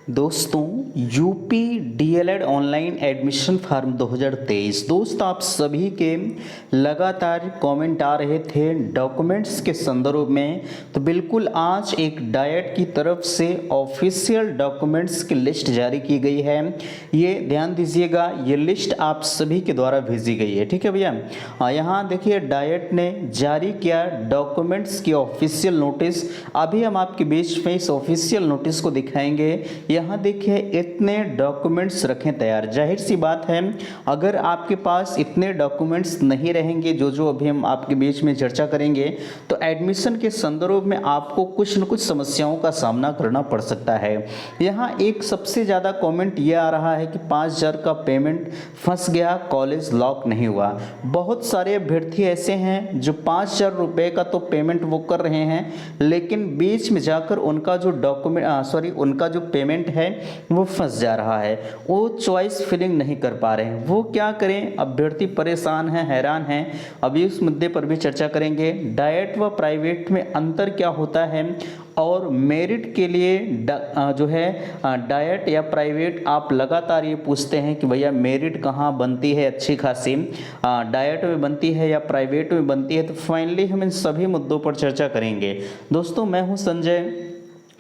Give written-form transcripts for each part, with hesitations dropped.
दोस्तों UP DElEd online admission form 2023 दोस्त आप सभी के लगातार कमेंट आ रहे थे डॉक्यूमेंट्स के संदर्भ में। तो बिल्कुल आज एक डाइट की तरफ से ऑफिशियल डॉक्यूमेंट्स की लिस्ट जारी की गई है। ये ध्यान दीजिएगा, ये लिस्ट आप सभी के द्वारा भेजी गई है। ठीक है भैया, यहाँ देखिए डाइट ने जारी किया डॉक्यूमेंट्स की ऑफिशियल नोटिस। अभी हम आपके बीच में इस ऑफिशियल नोटिस को दिखाएंगे। यहाँ देखिए इतने डॉक्यूमेंट्स रखें तैयार। जाहिर सी बात है, अगर आपके पास इतने डॉक्यूमेंट्स नहीं रहेंगे जो अभी हम आपके बीच में चर्चा करेंगे, तो एडमिशन के संदर्भ में आपको कुछ न कुछ समस्याओं का सामना करना पड़ सकता है। यहाँ एक सबसे ज़्यादा कमेंट ये आ रहा है कि 5,000 का पेमेंट फंस गया, कॉलेज लॉक नहीं हुआ। बहुत सारे अभ्यर्थी ऐसे हैं जो 5,000 रुपये का तो पेमेंट वो कर रहे हैं, लेकिन बीच में जाकर उनका जो उनका जो पेमेंट है वो फंस जा रहा है। वो चॉइस फिलिंग नहीं कर पा रहे हैं। वो क्या करें, अभ्यर्थी परेशान हैं, हैरान हैं। अभी उस मुद्दे पर भी चर्चा करेंगे। डाइट व प्राइवेट में अंतर क्या होता है, और मेरिट के लिए जो है डाइट या प्राइवेट आप लगातार ये पूछते हैं कि भैया मेरिट कहाँ बनती है अच्छी खासी, डाइट में बनती है या प्राइवेट में बनती है। तो फाइनली हम इन सभी मुद्दों पर चर्चा करेंगे। दोस्तों मैं हूँ संजय,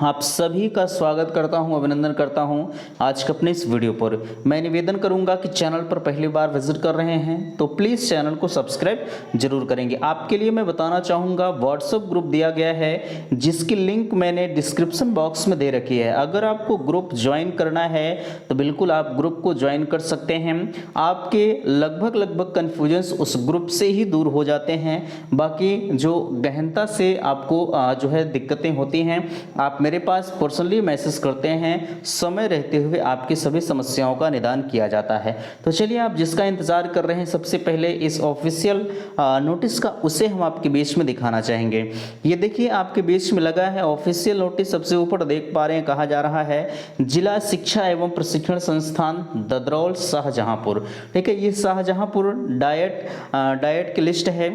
आप सभी का स्वागत करता हूं, अभिनंदन करता हूं आज के अपने इस वीडियो पर। मैं निवेदन करूंगा कि चैनल पर पहली बार विजिट कर रहे हैं तो प्लीज़ चैनल को सब्सक्राइब जरूर करेंगे। आपके लिए मैं बताना चाहूँगा व्हाट्सएप ग्रुप दिया गया है, जिसकी लिंक मैंने डिस्क्रिप्शन बॉक्स में दे रखी है। अगर आपको ग्रुप ज्वाइन करना है तो बिल्कुल आप ग्रुप को ज्वाइन कर सकते हैं। आपके लगभग कन्फ्यूजन्स उस ग्रुप से ही दूर हो जाते हैं। बाकी जो गहनता से आपको जो है दिक्कतें होती हैं, आप मेरे पास पर्सनली मैसेज करते हैं, समय रहते हुए आपकी सभी समस्याओं का निदान किया जाता है। तो चलिए, आप जिसका इंतजार कर रहे हैं सबसे पहले इस ऑफिशियल नोटिस का, उसे हम आपके बीच में दिखाना चाहेंगे। ये देखिए आपके बीच में लगा है ऑफिशियल नोटिस। सबसे ऊपर देख पा रहे हैं, कहा जा रहा है जिला शिक्षा एवं प्रशिक्षण संस्थान ददरौल शाहजहांपुर। ठीक है, ये शाहजहांपुर डाइट की लिस्ट है।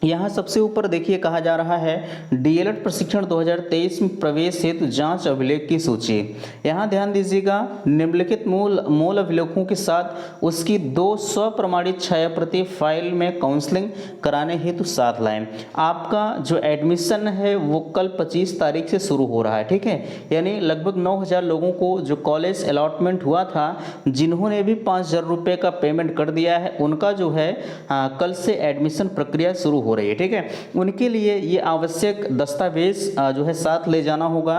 यहाँ सबसे ऊपर देखिए कहा जा रहा है डीएलएड प्रशिक्षण 2023 में प्रवेश हेतु जांच अभिलेख की सूची। यहाँ ध्यान दीजिएगा, निम्नलिखित मूल अभिलेखों के साथ उसकी 2 स्वप्रमाणित छायाप्रति फाइल में काउंसलिंग कराने हेतु साथ लाएं। आपका जो एडमिशन है वो कल 25 तारीख से शुरू हो रहा है। ठीक है, यानी लगभग 9,000 लोगों को जो कॉलेज अलॉटमेंट हुआ था, जिन्होंने भी 5,000 रुपये का पेमेंट कर दिया है, उनका जो है कल से एडमिशन प्रक्रिया शुरू हो रही है। ठीक है, उनके लिए ये आवश्यक दस्तावेज जो है साथ ले जाना होगा।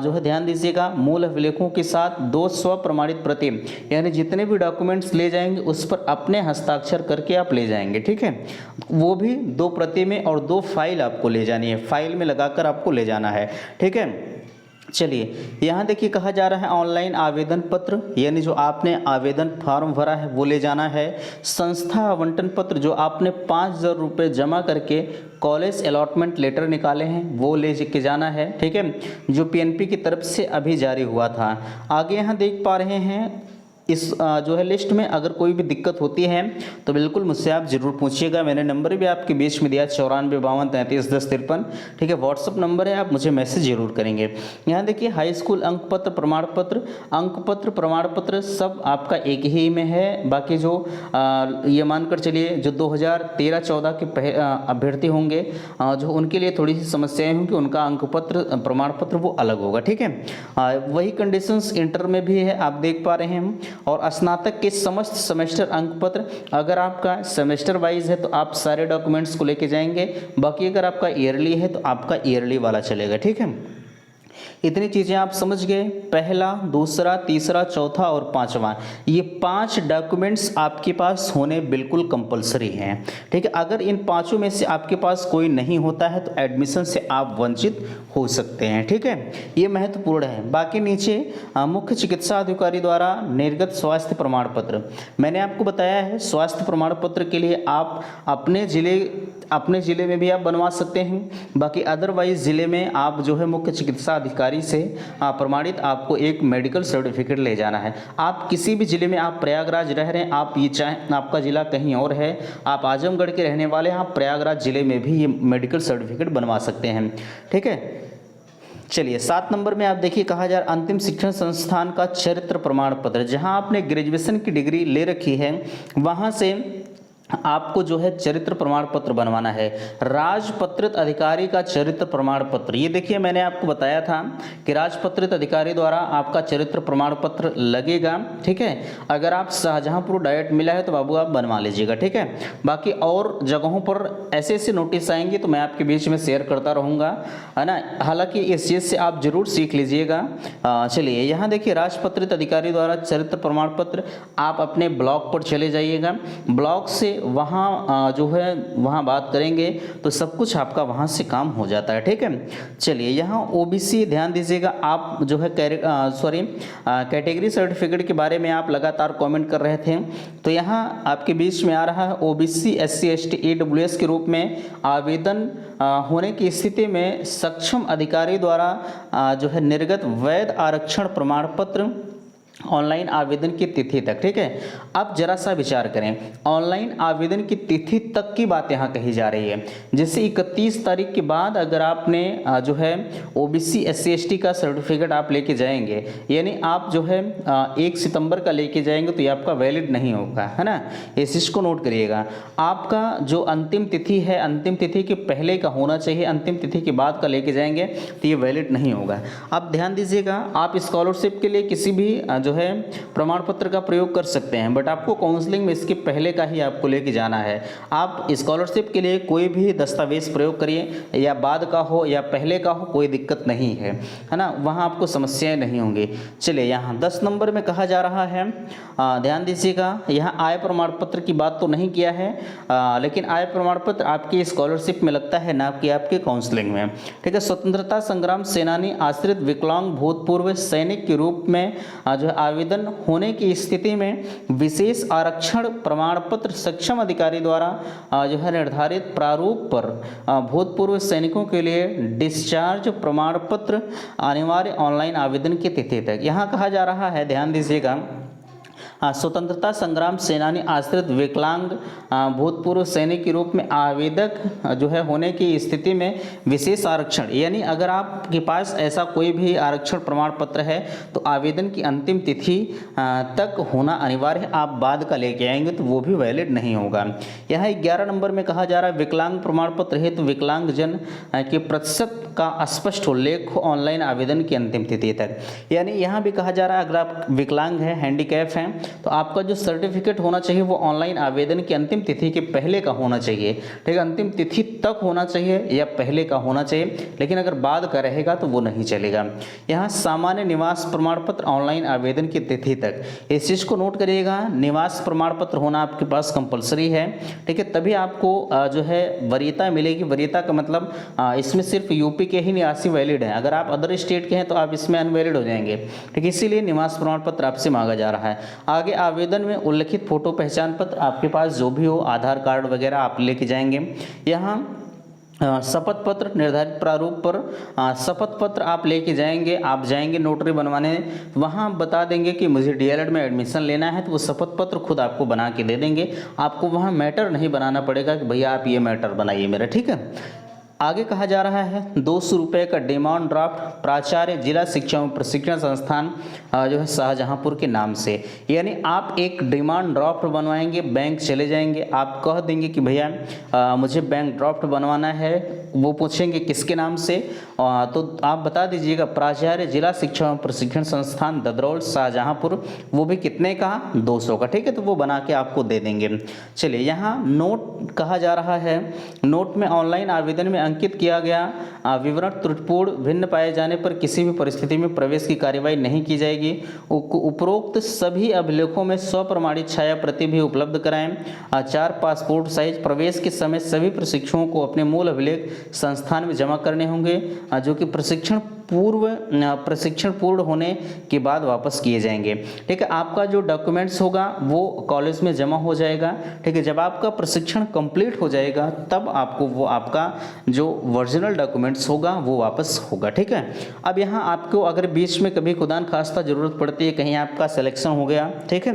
जो है ध्यान दीजिएगा, मूल अभिलेखों के साथ 2 स्वप्रमाणित प्रति, यानी जितने भी डॉक्यूमेंट्स ले जाएंगे उस पर अपने हस्ताक्षर करके आप ले जाएंगे। ठीक है, वो भी 2 प्रति में, और 2 फाइल आपको ले जानी है, फाइल में लगाकर आपको ले जाना है। ठीक है, चलिए यहाँ देखिए कहा जा रहा है ऑनलाइन आवेदन पत्र, यानी जो आपने आवेदन फॉर्म भरा है वो ले जाना है। संस्था आवंटन पत्र, जो आपने 5,000 रुपये जमा करके कॉलेज अलॉटमेंट लेटर निकाले हैं वो ले के जाना है। ठीक है, जो पीएनपी की तरफ से अभी जारी हुआ था। आगे यहाँ देख पा रहे हैं इस जो है लिस्ट में अगर कोई भी दिक्कत होती है तो बिल्कुल मुझसे आप जरूर पूछिएगा। मैंने नंबर भी आपके बीच में दिया 9452331053। ठीक है, व्हाट्सअप नंबर है, आप मुझे मैसेज जरूर करेंगे। यहाँ देखिए हाई स्कूल अंक पत्र प्रमाण पत्र सब आपका एक ही में है। बाकी जो ये मानकर चलिए जो 2013-14 के अभ्यर्थी होंगे जो उनके लिए थोड़ी सी समस्याएं होंगी, उनका अंक पत्र प्रमाण पत्र वो अलग होगा। ठीक है, वही कंडीशंस इंटर में भी है, आप देख पा रहे हैं। और स्नातक के समस्त सेमेस्टर अंक पत्र, अगर आपका सेमेस्टर वाइज है तो आप सारे डॉक्यूमेंट्स को लेके जाएंगे। बाकी अगर आपका ईयरली है तो आपका ईयरली वाला चलेगा। ठीक है, इतनी चीज़ें आप समझ गए। पहला, दूसरा, तीसरा, चौथा और 5वां, ये 5 डॉक्यूमेंट्स आपके पास होने बिल्कुल कंपलसरी हैं। ठीक है, अगर इन 5 में से आपके पास कोई नहीं होता है तो एडमिशन से आप वंचित हो सकते हैं। ठीक है, ये महत्वपूर्ण है। बाकी नीचे मुख्य चिकित्सा अधिकारी द्वारा निर्गत स्वास्थ्य प्रमाण पत्र, मैंने आपको बताया है स्वास्थ्य प्रमाण पत्र के लिए आप अपने ज़िले में भी आप बनवा सकते हैं। बाकी अदरवाइज ज़िले में आप जो है मुख्य चिकित्सा अधिकारी से प्रमाणित आपको एक मेडिकल सर्टिफिकेट ले जाना है। आप किसी भी ज़िले में, आप प्रयागराज रह रहे हैं, आप ये चाहें आपका ज़िला कहीं और है, आप आजमगढ़ के रहने वाले हैं, आप प्रयागराज ज़िले में भी ये मेडिकल सर्टिफिकेट बनवा सकते हैं। ठीक है, चलिए 7 नंबर में आप देखिए कहा जा रहा अंतिम शिक्षण संस्थान का चरित्र प्रमाण पत्र। जहां आपने ग्रेजुएशन की डिग्री ले रखी है वहां से आपको जो है चरित्र प्रमाण पत्र बनवाना है। राजपत्रित अधिकारी का चरित्र प्रमाण पत्र, ये देखिए मैंने आपको बताया था कि राजपत्रित अधिकारी द्वारा आपका चरित्र प्रमाण पत्र लगेगा। ठीक है, अगर आप शाहजहांपुर डायरेक्ट मिला है तो बाबू आप बनवा लीजिएगा। ठीक है, बाकी और जगहों पर ऐसे ऐसे नोटिस आएंगे तो मैं आपके बीच में शेयर करता रहूँगा, है ना। हालांकि इस चीज़ से आप जरूर सीख लीजिएगा। चलिए यहाँ देखिए राजपत्रित अधिकारी द्वारा चरित्र प्रमाण पत्र, आप अपने ब्लॉक पर चले जाइएगा। ब्लॉक से वहाँ जो है वहाँ बात करेंगे तो सब कुछ आपका वहाँ से काम हो जाता है। ठीक है, चलिए यहाँ ओबीसी ध्यान दीजिएगा। आप जो है कैटेगरी सर्टिफिकेट के बारे में आप लगातार कमेंट कर रहे थे, तो यहाँ आपके बीच में आ रहा है ओबीसी SC ST EWS के रूप में आवेदन होने की स्थिति में सक्षम अधिकारी द्वारा जो है निर्गत वैध आरक्षण प्रमाण पत्र ऑनलाइन आवेदन की तिथि तक। ठीक है, अब जरा सा विचार करें, ऑनलाइन आवेदन की तिथि तक की बात यहाँ कही जा रही है। जैसे 31 तारीख के बाद अगर आपने जो है ओबीसी SC ST का सर्टिफिकेट आप लेके जाएंगे, यानी आप जो है 1 सितंबर का लेके जाएंगे तो ये आपका वैलिड नहीं होगा, है ना। इस चीज़ को नोट करिएगा। आपका जो अंतिम तिथि है, अंतिम तिथि के पहले का होना चाहिए, अंतिम तिथि के बाद का लेके जाएंगे तो ये वैलिड नहीं होगा। आप ध्यान दीजिएगा, आप स्कॉलरशिप के लिए किसी भी जो है प्रमाण पत्र का प्रयोग कर सकते हैं, बट आपको काउंसलिंग में इसके पहले का ही आपको लेके जाना है। आप स्कॉलरशिप के लिए कोई भी दस्तावेज प्रयोग करिए, या बाद का हो या पहले का हो, कोई दिक्कत नहीं है, है ना, वहाँ आपको समस्याएं नहीं होंगी। चलिए यहाँ 10 नंबर में कहा जा रहा है, ध्यान दीजिएगा, यहाँ आय प्रमाण पत्र की बात तो नहीं किया है, लेकिन आय प्रमाण पत्र आपकी स्कॉलरशिप में लगता है, ना कि आपके काउंसलिंग में। ठीक है, स्वतंत्रता संग्राम सेनानी आश्रित विकलांग भूतपूर्व सैनिक के रूप में जो है आवेदन होने की स्थिति में विशेष आरक्षण प्रमाण पत्र सक्षम अधिकारी द्वारा जो है निर्धारित प्रारूप पर भूतपूर्व सैनिकों के लिए डिस्चार्ज प्रमाण पत्र अनिवार्य ऑनलाइन आवेदन की तिथि तक। यहाँ कहा जा रहा है, ध्यान दीजिएगा, स्वतंत्रता संग्राम सेनानी आश्रित विकलांग भूतपूर्व सैनिक के रूप में आवेदक जो है होने की स्थिति में विशेष आरक्षण, यानी अगर आपके पास ऐसा कोई भी आरक्षण प्रमाण पत्र है तो आवेदन की अंतिम तिथि तक होना अनिवार्य है। आप बाद का लेके आएंगे तो वो भी वैलिड नहीं होगा। यहाँ 11 नंबर में कहा जा रहा है विकलांग प्रमाण पत्र हेतु तो विकलांगजन के प्रतिशत का स्पष्ट उल्लेख हो ऑनलाइन आवेदन की अंतिम तिथि तक। यानी यहाँ भी कहा जा रहा है अगर आप विकलांग हैं, हैंडीकैप हैं, तो आपका जो सर्टिफिकेट होना चाहिए वो ऑनलाइन आवेदन की अंतिम तिथि के पहले का होना चाहिए। ठीक है, अंतिम तिथि तक होना चाहिए या पहले का होना चाहिए, लेकिन अगर बाद का रहेगा तो वो नहीं चलेगा। यहाँ सामान्य निवास प्रमाण पत्र ऑनलाइन आवेदन की तिथि तक, इस चीज़ को नोट करिएगा, निवास प्रमाण पत्र होना आपके पास कंपलसरी है। ठीक है, तभी आपको जो है वरीयता मिलेगी। वरीयता का मतलब इसमें सिर्फ यूपी के ही निवासी वैलिड हैं, अगर आप अदर स्टेट के हैं तो आप इसमें अनवैलिड हो जाएंगे। ठीक है, इसीलिए निवास प्रमाण पत्र आपसे मांगा जा रहा है। आगे आवेदन में उल्लिखित फोटो पहचान पत्र आपके पास जो भी हो, आधार कार्ड वगैरह आप लेके जाएंगे। यहाँ शपथ पत्र निर्धारित प्रारूप पर शपथ पत्र आप लेके जाएंगे। आप जाएंगे नोटरी बनवाने, वहाँ बता देंगे कि मुझे डीएलएड में एडमिशन लेना है, तो वो शपथ पत्र खुद आपको बना के दे देंगे। आपको वहाँ मैटर नहीं बनाना पड़ेगा कि भैया आप ये मैटर बनाइए मेरा। ठीक है, आगे कहा जा रहा है 200 रुपये का डिमांड ड्राफ्ट प्राचार्य जिला शिक्षा एवं प्रशिक्षण संस्थान जो है शाहजहांपुर के नाम से। यानी आप एक डिमांड ड्राफ्ट बनवाएंगे, बैंक चले जाएंगे, आप कह देंगे कि भैया मुझे बैंक ड्राफ्ट बनवाना है। वो पूछेंगे किसके नाम से, तो आप बता दीजिएगा प्राचार्य जिला शिक्षा एवं प्रशिक्षण संस्थान ददरौल शाहजहांपुर, वो भी कितने का, 200 का। ठीक है, तो वो बना के आपको दे देंगे। चलिए यहाँ नोट कहा जा रहा है, नोट में ऑनलाइन आवेदन में अंकित किया गया विवरण त्रुटिपूर्ण भिन्न पाए जाने पर किसी भी परिस्थिति में प्रवेश की कार्यवाही नहीं की जाएगी। उपरोक्त सभी अभिलेखों में स्वप्रमाणित छाया प्रति भी उपलब्ध कराएं। 4 पासपोर्ट साइज। प्रवेश के समय सभी प्रशिक्षुओं को अपने मूल अभिलेख संस्थान में जमा करने होंगे, जो कि प्रशिक्षण पूर्ण होने के बाद वापस किए जाएंगे। ठीक है, आपका जो डॉक्यूमेंट्स होगा वो कॉलेज में जमा हो जाएगा। ठीक है, जब आपका प्रशिक्षण कंप्लीट हो जाएगा तब आपको वो आपका जो ओरिजिनल डॉक्यूमेंट्स होगा वो वापस होगा। ठीक है, अब यहाँ आपको अगर बीच में कभी खुदा न खास्ता ज़रूरत पड़ती है, कहीं आपका सिलेक्शन हो गया, ठीक है,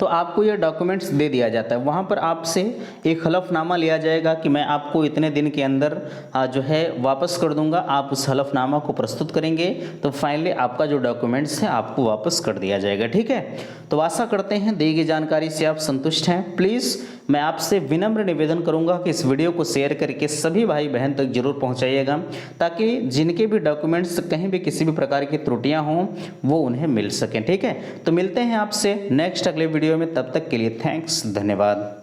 तो आपको ये डॉक्यूमेंट्स दे दिया जाता है। वहाँ पर आपसे एक हलफनामा लिया जाएगा कि मैं आपको इतने दिन के अंदर जो है वापस कर दूंगा। आप उस हलफनामा को प्रस्तुत करेंगे तो फाइनली आपका जो डॉक्यूमेंट्स है आपको वापस कर दिया जाएगा। ठीक है, तो आशा करते हैं दी गई जानकारी से आप संतुष्ट हैं। प्लीज़ मैं आपसे विनम्र निवेदन करूंगा कि इस वीडियो को शेयर करके सभी भाई बहन तक जरूर पहुंचाइएगा, ताकि जिनके भी डॉक्यूमेंट्स कहीं भी किसी भी प्रकार की त्रुटियां हों वो उन्हें मिल सकें। ठीक है, तो मिलते हैं आपसे नेक्स्ट अगले वीडियो में, तब तक के लिए थैंक्स, धन्यवाद।